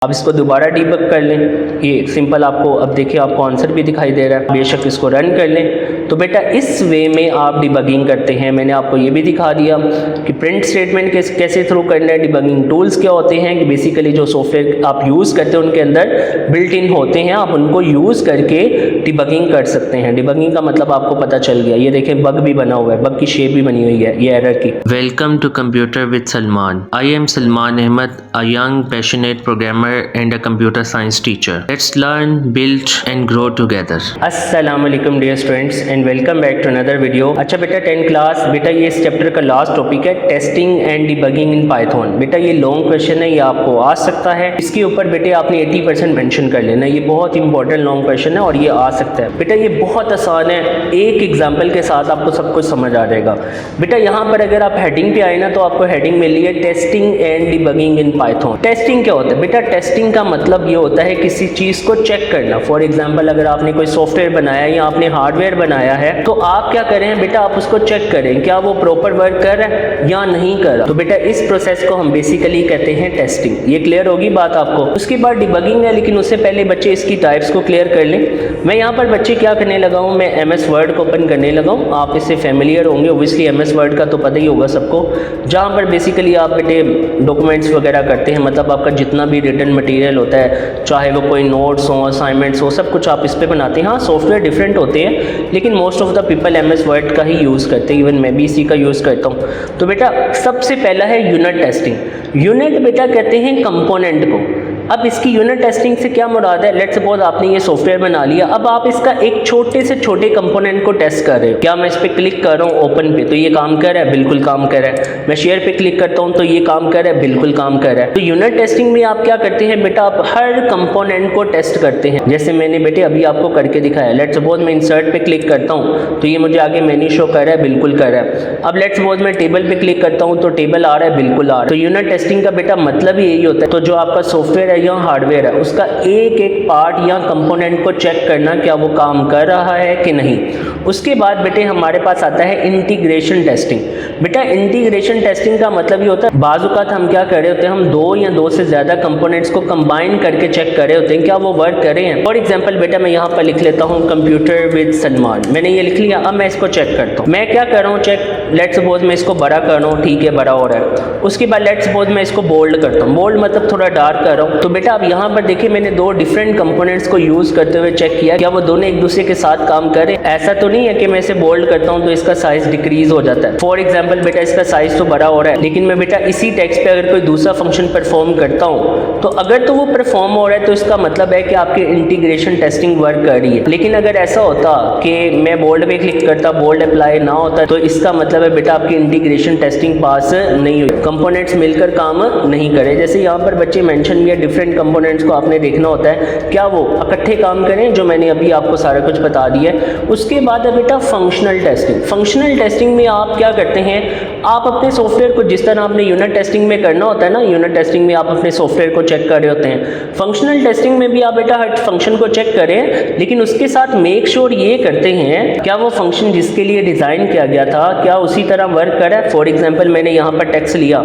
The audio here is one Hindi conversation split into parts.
आप इसको दोबारा डीबग कर लें। ये सिंपल आपको अब देखिए आपको आंसर भी दिखाई दे रहा है। बेशक इसको रन कर लें। तो बेटा इस वे में आप डिबगिंग करते हैं। मैंने आपको ये भी दिखा दिया कि प्रिंट स्टेटमेंट कैसे थ्रू करना है। डिबगिंग टूल्स क्या होते हैं कि बेसिकली जो सॉफ्टवेयर आप यूज़ करते हैं उनके अंदर बिल्ट इन होते हैं, आप उनको यूज़ करके डिबगिंग कर सकते हैं। डिबगिंग का मतलब आपको पता चल गया। ये देखें बग भी बना हुआ है, बग की शेप भी बनी हुई है ये एरर की। Welcome to Computer with Salman. I am Salman Ahmed, a young passionate programmer and a computer science teacher. Let's learn, build and grow together. अस्सलाम वालेकुम dear students and welcome back to another video. अच्छा बेटा 10 क्लास बेटा ये इस चैप्टर का लास्ट टॉपिक है testing and debugging in Python. बेटा ये लॉन्ग क्वेश्चन है, ये आपको आ सकता है। इसके ऊपर बेटे आपने 80% मेंशन कर लेना। ये बहुत इंपॉर्टेंट लॉन्ग क्वेश्चन है और ये आ सकता है। बेटा ये बहुत आसान है, एक एग्जाम्पल के साथ आपको सब कुछ समझ आ जाएगा। बेटा यहाँ पर अगर आप हेडिंग पे आए ना तो आपको हेडिंग मिली है testing and debugging in Python. Testing क्या होता है बेटा? टेस्टिंग का मतलब ये होता है किसी चीज़ को चेक करना। फॉर एग्जांपल अगर आपने कोई सॉफ्टवेयर बनाया या आपने हार्डवेयर बनाया है तो आप क्या करें बेटा, आप उसको चेक करें क्या वो प्रॉपर वर्क कर रहा है या नहीं कर रहा। तो बेटा इस प्रोसेस को हम बेसिकली कहते हैं टेस्टिंग। ये क्लियर होगी बात आपको। उसके बाद डिबगिंग है, लेकिन उससे पहले बच्चे इसकी टाइप्स को क्लियर कर लें। मैं यहाँ पर बच्चे क्या करने लगा हूँ, मैं MS वर्ड को ओपन करने लगा हूँ। आप इससे फेमिलियर होंगे, ओबियसली MS वर्ड का तो पता ही होगा सबको, जहाँ पर बेसिकली आप बेटे डॉक्यूमेंट्स वगैरह करते हैं। मतलब आपका जितना भी रिटन मटेरियल होता है, चाहे वो कोई नोट्स हो, असाइनमेंट्स हो, सब कुछ आप इस पे बनाते हैं। हाँ सॉफ्टवेयर डिफरेंट होते हैं लेकिन most of the people MS word का ही यूज़ करते हैं। इवन मैं भी इसी का यूज़ करता हूँ। तो बेटा सबसे पहला है यूनिट टेस्टिंग। यूनिट बेटा कहते हैं कंपोनेंट को। अब इसकी यूनिट टेस्टिंग से क्या मुराद है? लेट्स सपोज आपने ये सॉफ्टवेयर बना लिया, अब आप इसका एक छोटे से छोटे कंपोनेंट को टेस्ट कर रहे हो। क्या मैं इस पर क्लिक कर रहा हूँ ओपन पे तो ये काम कर रहा है? बिल्कुल काम कर रहा है। मैं शेयर पे क्लिक करता हूँ तो ये काम कर रहा है? बिल्कुल काम कर रहा है। तो यूनिट टेस्टिंग में आप क्या करते हैं बेटा, आप हर कंपोनेंट को टेस्ट करते हैं। जैसे मैंने बेटे अभी आपको करके दिखाया। लेट्स सपोज मैं इंसर्ट पे क्लिक करता हूँ तो ये मुझे आगे मेन्यू शो कर रहा है? बिल्कुल कर रहा है। अब लेट्स सपोज मैं टेबल पे क्लिक करता हूँ तो टेबल आ रहा है? बिल्कुल आ रहा है। तो यूनिट टेस्टिंग का बेटा मतलब ही यही होता है। तो जो आपका सॉफ्टवेयर है या हार्डवेयर है उसका एक एक पार्ट या कंपोनेंट को चेक करना क्या वो काम कर रहा है कि नहीं। उसके बाद बेटे हमारे पास आता है इंटीग्रेशन टेस्टिंग। बेटा इंटीग्रेशन टेस्टिंग का मतलब ये होता है बाज़ औक़ात हम क्या कर रहे होते हैं, हम दो या दो से ज़्यादा कंपोनेंट्स को कंबाइन करके चेक कर रहे होते हैं क्या वो वर्क कर रहे हैं। फॉर एग्जांपल बेटा मैं यहाँ पर लिख लेता हूँ कंप्यूटर विद सलमान। मैंने ये लिख लिया। अब मैं इसको चेक करता हूँ। मैं क्या कर रहा हूँ चेक, लेट्स सपोज मैं इसको बड़ा कर रहा हूँ, ठीक है बड़ा हो रहा है। उसके बाद लेट्स सपोज मैं इसको बोल्ड करता हूँ। बोल्ड मतलब थोड़ा डार्क कर रहा हूँ। तो बेटा अब यहाँ पर देखिए मैंने दो डिफरेंट कंपोनेंट्स को यूज़ करते हुए चेक किया क्या वो दोनों एक दूसरे के साथ काम करें। ऐसा तो नहीं है कि मैं इसे बोल्ड करता हूँ तो इसका साइज डिक्रीज हो जाता है। फॉर एग्जांपल बेटा इसका साइज तो बड़ा हो रहा है, लेकिन मैं बेटा इसी टेक्स्ट पे अगर कोई दूसरा फंक्शन परफॉर्म करता हूँ तो अगर तो वो परफॉर्म हो रहा है तो इसका मतलब है कि आपकी इंटीग्रेशन टेस्टिंग वर्क कर रही है। लेकिन अगर ऐसा होता कि मैं बोल्ड पे क्लिक करता, बोल्ड अप्लाई ना होता, तो इसका मतलब है बेटा आपकी इंटीग्रेशन टेस्टिंग पास नहीं हुई, कंपोनेंट्स मिलकर काम नहीं करे। जैसे यहाँ पर बच्चे मेंशन किया डिफरेंट कंपोनेंट्स को आपने देखना होता है क्या वो इकट्ठे काम करें, जो मैंने अभी आपको सारा कुछ बता दिया है। उसके बाद है बेटा फंक्शनल टेस्टिंग। फंक्शनल टेस्टिंग में आप क्या करते हैं, आप अपने सॉफ्टवेयर को जिस तरह आपने यूनिट टेस्टिंग में करना होता है ना, यूनिट टेस्टिंग में आप अपने सॉफ्टवेयर को चेक कर रहे होते हैं, फंक्शनल टेस्टिंग में भी आप बेटा हर फंक्शन को चेक करें, लेकिन उसके साथ मेक श्योर ये करते हैं क्या वो फंक्शन जिसके लिए डिज़ाइन किया गया था क्या उसी तरह वर्क कर रहा है। फॉर एग्जाम्पल मैंने यहाँ पर टेक्स्ट लिया,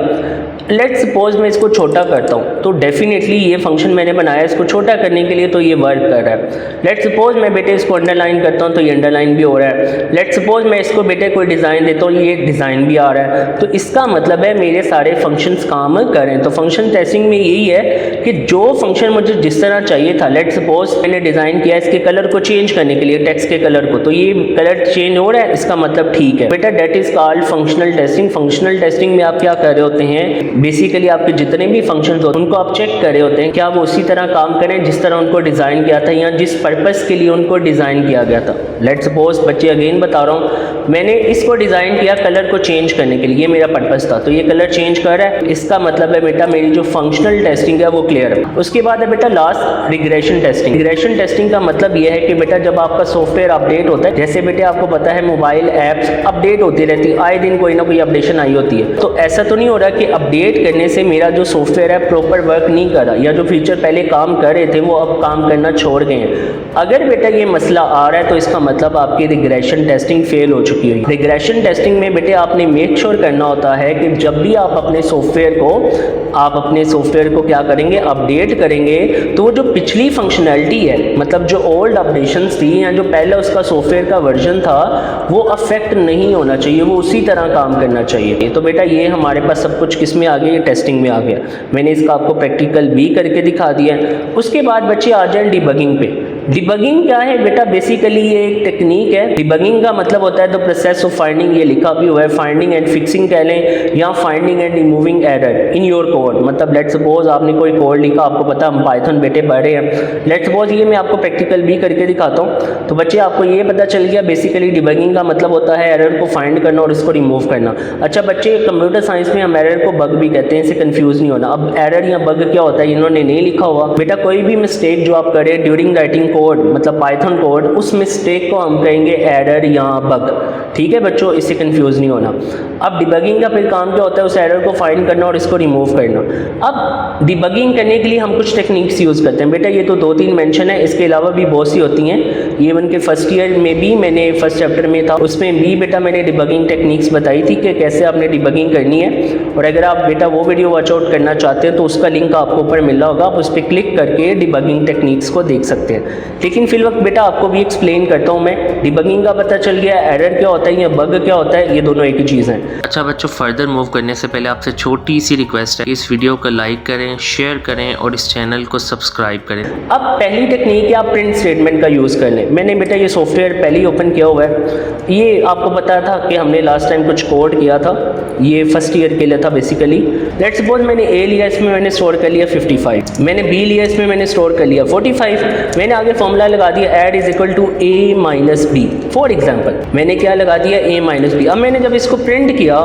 लेट्स सपोज मैं इसको छोटा करता हूँ तो डेफिनेटली ये फंक्शन मैंने बनाया इसको छोटा करने के लिए तो ये वर्क कर रहा है। लेट्स सपोज मैं बेटे इसको अंडरलाइन करता हूँ तो ये अंडरलाइन भी हो रहा है। लेट्स सपोज मैं इसको बेटे कोई डिज़ाइन देता हूँ, ये डिज़ाइन भी आ रहा है। तो इसका मतलब है मेरे सारे फंक्शंस काम करें। तो फंक्शन टेस्टिंग में यही है कि जो फंक्शन मुझे जिस तरह चाहिए था, लेट्स सपोज मैंने डिज़ाइन किया इसके कलर को चेंज करने के लिए, टेक्स्ट के कलर को, तो ये कलर चेंज हो रहा है, इसका मतलब ठीक है बेटा। That is called functional testing. Functional testing में आप क्या कर रहे होते हैं, बेसिकली आपके जितने भी फंक्शंस होते हैं उनको आप चेक कर रहे होते हैं क्या वो उसी तरह काम करें जिस तरह उनको डिज़ाइन किया था या जिस पर्पस के लिए उनको डिज़ाइन किया गया था। लेट्स सपोज बच्चे अगेन बता रहा हूँ, मैंने इसको डिज़ाइन किया कलर को चेंज करने के लिए, ये मेरा पर्पस था, तो ये कलर चेंज कर रहा है, इसका मतलब है बेटा मेरी जो फंक्शनल टेस्टिंग है वो क्लियर है। उसके बाद है बेटा last regression testing. Regression testing का मतलब ये है कि बेटा जब आपका सॉफ्टवेयर अपडेट होता है, जैसे बेटे आपको पता है मोबाइल ऐप्स अपडेट होती रहती है, आए दिन कोई ना कोई अपडेशन आई होती है, तो ऐसा तो नहीं हो रहा कि अपडेट करने से मेरा जो सॉफ्टवेयर है प्रॉपर वर्क नहीं कर रहा या जो फीचर पहले काम कर रहे थे वो अब काम करना छोड़ गए हैं। अगर बेटा ये मसला आ रहा है तो इसका मतलब आपकी रिग्रेशन टेस्टिंग फेल हो चुकी है। रिग्रेशन टेस्टिंग में बेटे आपने मेक श्योर करना होता है कि जब भी आप अपने सॉफ्टवेयर को क्या करेंगे, अपडेट करेंगे, तो वो जो पिछली फंक्शनैलिटी है, मतलब जो ओल्ड अपडेशंस थी या जो पहले उसका सॉफ्टवेयर का वर्जन था, वो अफेक्ट नहीं होना चाहिए, वो उसी तरह काम करना चाहिए। तो बेटा ये हमारे पास सब कुछ किस में आ गया, ये टेस्टिंग में आ गया। मैंने इसका आपको प्रैक्टिकल भी करके दिखा दिया है। उसके बाद बच्चे आ जाए डिबगिंग पे। डिबगिंग क्या है बेटा, बेसिकली ये एक टेक्निक है। डिबगिंग का मतलब होता है द प्रोसेस ऑफ फाइंडिंग, ये लिखा भी हुआ है, फाइंडिंग एंड फिक्सिंग कह लें या finding and removing error in your code. मतलब लेट्स सपोज आपने कोई कोड लिखा, आपको पता हम पाइथन बेटे पढ़ रहे हैं, लेट्स सपोज ये मैं आपको प्रैक्टिकल भी करके दिखाता हूँ। तो बच्चे आपको ये पता चल गया बेसिकली डिबगिंग का मतलब होता है एरर को फाइंड करना और इसको रिमूव करना। अच्छा बच्चे, कंप्यूटर साइंस में हम एरर को बग भी कहते हैं, इससे कंफ्यूज नहीं होना। अब एरर या बग क्या होता है इन्होंने नहीं लिखा हुआ बेटा। कोई भी मिस्टेक जो आप करें ड्यूरिंग राइटिंग कोड, मतलब पाइथन कोड, उस मिस्टेक को हम कहेंगे एरर या बग। ठीक है बच्चों, इससे कंफ्यूज नहीं होना। अब डिबगिंग का फिर काम क्या होता है, उस एरर को फाइंड करना और इसको रिमूव करना। अब डिबगिंग करने के लिए हम कुछ टेक्निक्स यूज़ करते हैं बेटा। ये तो 2-3 मेंशन है, इसके अलावा भी बहुत सी होती हैं। इवन के फर्स्ट ईयर में भी मैंने फर्स्ट चैप्टर में था, उसमें भी बेटा मैंने डिबगिंग टेक्निक्स बताई थी कि कैसे आपने डिबगिंग करनी है। और अगर आप बेटा वो वीडियो वॉच आउट करना चाहते हैं तो उसका लिंक आपको ऊपर मिल रहा होगा, आप उस पर क्लिक करके डिबगिंग टेक्निक्स को देख सकते हैं। लेकिन फिर वक्त बेटा आपको भी एक्सप्लेन करता हूँ मैं। डिबगिंग का पता चल गया, एरर क्या होता है या बग क्या होता है, ये दोनों एक ही चीज़ हैं। अच्छा बच्चों, फर्दर मूव करने से पहले आपसे छोटी सी रिक्वेस्ट है, इस वीडियो को लाइक करें, शेयर करें और इस चैनल को सब्सक्राइब करें। अब पहली टेक्निक है आप प्रिंट स्टेटमेंट का यूज़ कर लें। मैंने बेटा ये सॉफ्टवेयर पहले ही ओपन किया हुआ है। ये आपको पता था कि हमने लास्ट टाइम कुछ कोड किया था, ये फर्स्ट ईयर के लिए था बेसिकली। लेट्स सपोज मैंने ए लिया, इसमें मैंने स्टोर कर लिया 55, मैंने बी लिया, इसमें मैंने स्टोर कर लिया 45, मैंने आगे फॉर्मूला लगा दिया add is equal to a minus b. For example मैंने क्या लगा दिया, ए माइनस बी। अब मैंने जब इसको प्रिंट किया,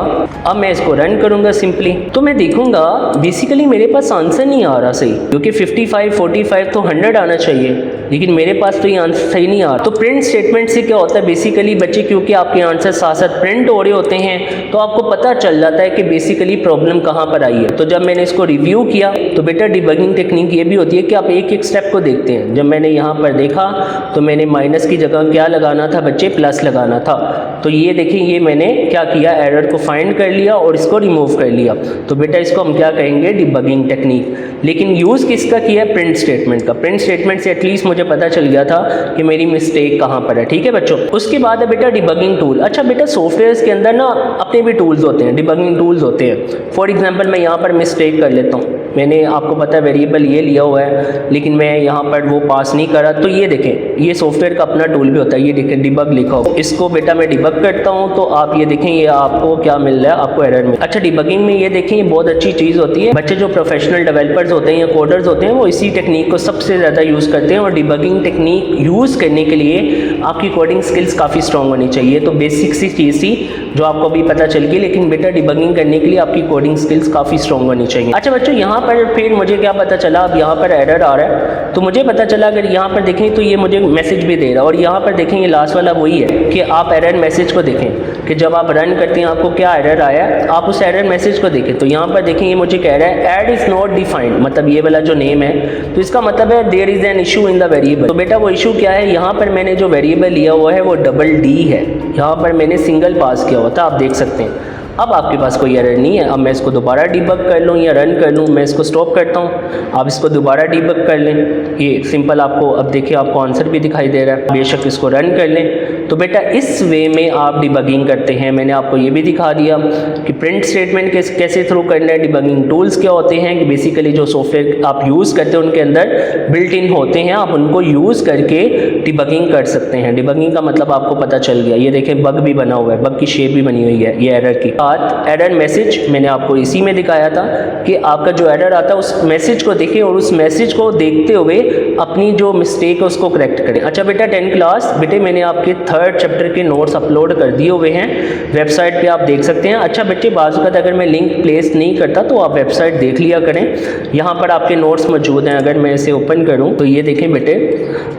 अब मैं इसको रन करूंगा सिंपली, तो मैं देखूंगा बेसिकली मेरे पास आंसर नहीं आ रहा सही, क्योंकि 55 45 तो 100 आना चाहिए, लेकिन मेरे पास तो ये आंसर सही नहीं आ रहा। तो प्रिंट स्टेटमेंट से क्या होता है बेसिकली बच्चे, क्योंकि आपके आंसर साथ साथ प्रिंट हो रहे होते हैं, तो आपको पता चल जाता है कि बेसिकली प्रॉब्लम कहाँ पर आई है। तो जब मैंने इसको रिव्यू किया तो बेटा डिबगिंग टेक्निक ये भी होती है कि आप एक एक स्टेप को देखते हैं। जब मैंने यहाँ पर देखा तो मैंने माइनस की जगह क्या लगाना था बच्चे, प्लस लगाना था। तो ये देखिए, ये मैंने क्या किया, एरर को फाइंड कर लिया और इसको रिमूव कर लिया। तो बेटा इसको हम क्या कहेंगे, डिबगिंग टेक्निक। लेकिन यूज़ किसका किया, प्रिंट स्टेटमेंट का। प्रिंट स्टेटमेंट से एटलीस्ट मुझे पता चल गया था कि मेरी मिस्टेक कहाँ पर है। ठीक है बच्चों, उसके बाद है बेटा डिबगिंग टूल। अच्छा बेटा सॉफ्टवेयर के अंदर ना अपने भी टूल्स होते हैं, डिबगिंग टूल्स होते हैं। फॉर एग्जांपल मैं यहाँ पर मिस्टेक कर लेता हूँ, मैंने आपको पता है वेरिएबल ये लिया हुआ है, लेकिन मैं यहाँ पर वो पास नहीं करा। तो ये देखें, ये सॉफ्टवेयर का अपना टूल भी होता है, ये देखें डिबग लिखा हो। इसको बेटा मैं डिबग करता हूँ तो आप ये देखें, ये आपको क्या मिल रहा है, आपको एरर मिल। अच्छा डिबगिंग में ये देखें, ये बहुत अच्छी चीज़ होती है। बच्चे जो प्रोफेशनल डेवलपर्स होते हैं या कोडर्स होते हैं, वो इसी टेक्निक को सबसे ज़्यादा यूज़ करते हैं। और डिबगिंग टेक्निक यूज़ करने के लिए आपकी कोडिंग स्किल्स काफ़ी स्ट्रॉन्ग होनी चाहिए। तो बेसिक सी चीज़ थी जो आपको भी पता चल गई, लेकिन बेटा डिबगिंग करने के लिए आपकी कोडिंग स्किल्स काफ़ी स्ट्रॉन्ग होनी चाहिए। अच्छा बच्चों, यहाँ पर फिर मुझे क्या पता चला, अब यहाँ पर एरर आ रहा है, तो मुझे पता चला अगर यहाँ पर देखें तो ये मुझे मैसेज भी दे रहा है। और यहाँ पर देखें, ये लास्ट वाला वही है कि आप एरर मैसेज को देखें कि जब आप रन करते हैं आपको क्या एरर आया, आप उस एरर मैसेज को देखें। तो यहाँ पर देखें, ये मुझे कह रहा है ऐड इज़ नॉट डिफाइंड, मतलब ये वाला जो नेम है, तो इसका मतलब है there is an issue in the variable. तो बेटा वो इशू क्या है, यहाँ पर मैंने जो वेरिएबल लिया हुआ है वो डबल डी है, यहाँ पर मैंने सिंगल पास किया हुआ था, आप देख सकते हैं। अब आपके पास कोई एरर नहीं है। अब मैं इसको दोबारा डिबग कर लूँ या रन कर लूँ, मैं इसको स्टॉप करता हूँ, आप इसको दोबारा डिबग कर लें, ये सिंपल आपको अब देखिए आपको आंसर भी दिखाई दे रहा है। बेशक इसको रन कर लें। तो बेटा इस वे में आप डिबगिंग करते हैं। मैंने आपको ये भी दिखा दिया कि प्रिंट स्टेटमेंट कैसे थ्रू करना है, डिबगिंग टूल्स क्या होते हैं, कि बेसिकली जो सॉफ्टवेयर आप यूज़ करते हैं उनके अंदर बिल्ट इन होते हैं, आप उनको यूज़ करके डिबगिंग कर सकते हैं। डिबगिंग का मतलब आपको पता चल गया। ये देखें बग भी बना हुआ है, बग की शेप भी बनी हुई है ये एरर की। एरर मैसेज मैंने आपको इसी में दिखाया था कि आपका जो एरर आता है उस मैसेज को देखें और उस मैसेज को देखते हुए अपनी जो मिस्टेक है उसको करेक्ट करें। अच्छा बेटा 10 क्लास बेटे मैंने आपके 3rd चैप्टर के नोट्स अपलोड कर दिए हुए हैं, वेबसाइट पे आप देख सकते हैं। अच्छा बच्चे बाज़ अगर मैं लिंक प्लेस नहीं करता तो आप वेबसाइट देख लिया करें, यहाँ पर आपके नोट्स मौजूद हैं। अगर मैं इसे ओपन करूँ तो ये देखें बेटे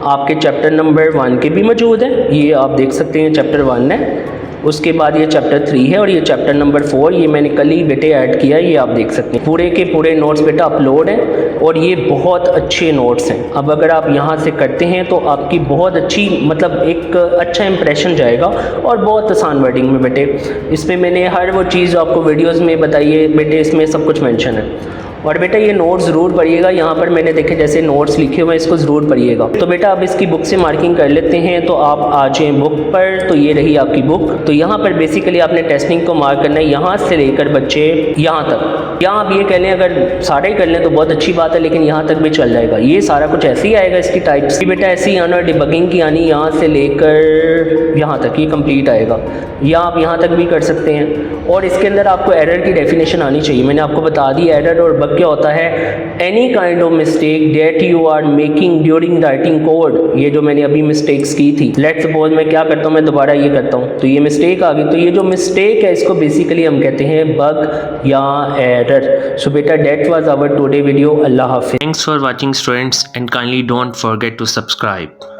आपके चैप्टर नंबर 1 के भी मौजूद हैं, ये आप देख सकते हैं चैप्टर 1 है। उसके बाद ये चैप्टर 3 है और ये चैप्टर नंबर 4 ये मैंने कल ही बेटे ऐड किया है, ये आप देख सकते हैं। पूरे के पूरे नोट्स बेटा अपलोड हैं और ये बहुत अच्छे नोट्स हैं। अब अगर आप यहाँ से करते हैं तो आपकी बहुत अच्छी मतलब एक अच्छा इंप्रेशन जाएगा और बहुत आसान वर्डिंग में बेटे। इसमें मैंने हर वो चीज़ आपको वीडियोस में बताई है बेटे, इसमें सब कुछ मेंशन है। और बेटा ये नोट्स ज़रूर पढ़िएगा, यहाँ पर मैंने देखे जैसे नोट्स लिखे हुए हैं, इसको ज़रूर पढ़िएगा। तो बेटा अब इसकी बुक से मार्किंग कर लेते हैं। तो आप आ जाएँ बुक पर, तो ये रही आपकी बुक। तो यहाँ पर बेसिकली आपने टेस्टिंग को मार्क करना है यहाँ से लेकर बच्चे यहाँ तक। यहाँ आप ये कह लें अगर सारे ही कर लें तो बहुत अच्छी बात है, लेकिन यहाँ तक भी चल जाएगा। ये सारा कुछ ऐसे ही आएगा, इसकी टाइप्स की बेटा ऐसे ही आना, डिबगिंग की आनी यहाँ से लेकर यहाँ तक, ये कंप्लीट आएगा। या आप यहाँ तक भी कर सकते हैं। और इसके अंदर आपको एरर की डेफिनेशन आनी चाहिए। मैंने आपको बता दी एरर और बग क्या होता है। Any kind of mistake that you are making during writing code. ये जो मैंने अभी मिस्टेक्स की थी, लेट्स सपोज मैं क्या करता हूँ, मैं दोबारा ये करता हूँ तो ये मिस्टेक आ गई। तो ये जो मिस्टेक है इसको बेसिकली हम कहते हैं बग या एरर। सो बेटा that was our today video. अल्लाह हाफिज़। Thanks for watching students and kindly don't forget to subscribe.